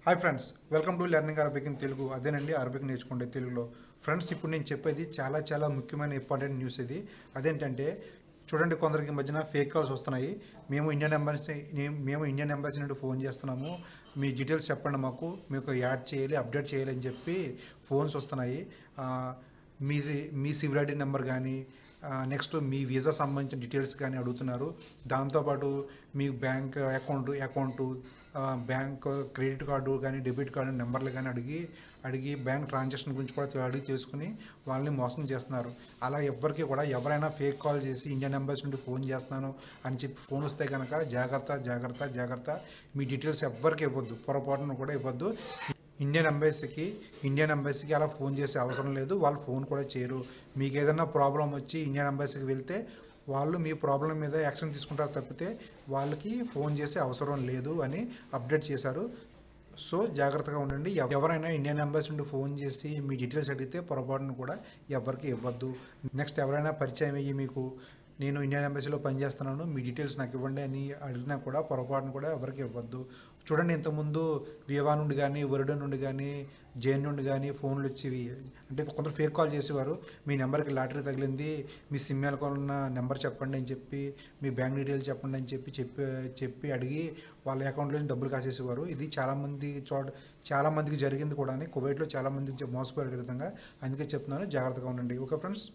Hi friends, welcome to learning Arabic in Telugu. అదేనండి Arabic నేర్చుకోండి తెలుగులో. ఫ్రెండ్స్, ఇప్పుడు నేను చెప్పేది చాలా ముఖ్యమైన ఇంపార్టెంట్ న్యూస్ ఇది. అదేంటంటే చూడండి, కొందరికి మధ్యన ఫేక్ కాల్స్ వస్తున్నాయి. మేము ఇండియన్ ఎంబసీ నుండి ఫోన్ చేస్తున్నాము, మీ డీటెయిల్స్ చెప్పండి, మీకు యాడ్ చేయాలి, అప్డేట్ చేయాలి అని చెప్పి ఫోన్స్ వస్తున్నాయి. మీ సివిల్ ఐడి నెంబర్ కానీ నెక్స్ట్ మీ వీసా సంబంధించిన డీటెయిల్స్ కానీ అడుగుతున్నారు. దాంతోపాటు మీ bank account bank credit card కానీ డెబిట్ కార్డు నెంబర్లు కానీ అడిగి బ్యాంక్ ట్రాన్సాక్షన్ గురించి కూడా అడిగి తెలుసుకుని వాళ్ళని మోసం చేస్తున్నారు. అలా ఎవరైనా ఫేక్ కాల్ చేసి ఇండియన్ ఎంబసీ నుండి ఫోన్ చేస్తున్నాను అని చెప్పి ఫోన్ వస్తే కనుక జాగ్రత్త. మీ డీటెయిల్స్ ఎవ్వరికి ఇవ్వద్దు, పొరపాటును కూడా ఇవ్వద్దు. ఇండియన్ ఎంబసీకి అలా ఫోన్ చేసే అవసరం లేదు, వాళ్ళు ఫోన్ కూడా చేయరు. మీకు ఏదైనా ప్రాబ్లం వచ్చి ఇండియన్ ఎంబసీకి వెళ్తే వాళ్ళు మీ ప్రాబ్లం మీద యాక్షన్ తీసుకుంటారు తప్పితే వాళ్ళకి ఫోన్ చేసే అవసరం లేదు అని అప్డేట్ చేశారు. సో జాగ్రత్తగా ఉండండి. ఎవరైనా ఇండియన్ ఎంబసీ నుండి ఫోన్ చేసి మీ డీటెయిల్స్ అడిగితే పొరపాటును కూడా ఎవరికి ఇవ్వద్దు. నెక్స్ట్ ఎవరైనా పరిచయం అయ్యి మీకు నేను ఇండియన్ ఎంబసీలో పనిచేస్తున్నాను, మీ డీటెయిల్స్ నాకు ఇవ్వండి అని అడిగినా కూడా పొరపాటును కూడా ఎవరికి ఇవ్వద్దు. చూడండి, ఇంతకుముందు వివా నుండి కానీ వరుడ నుండి కానీ జైన్ నుండి కానీ ఫోన్లు వచ్చేవి. అంటే కొందరు ఫేక్ కాల్ చేసేవారు. మీ నెంబర్కి లాటరీ తగిలింది, మీ సిమ్ ఉన్న నెంబర్ చెప్పండి అని చెప్పి, మీ బ్యాంక్ డీటెయిల్స్ చెప్పండి అని చెప్పి అడిగి వాళ్ళ అకౌంట్లో డబ్బులు కాసేసేవారు. ఇది చాలామందికి జరిగింది కూడా. కువైట్లో చాలామంది మోసపోయారు విధంగా. అందుకే చెప్తున్నాను, జాగ్రత్తగా ఉండండి. Okay friends.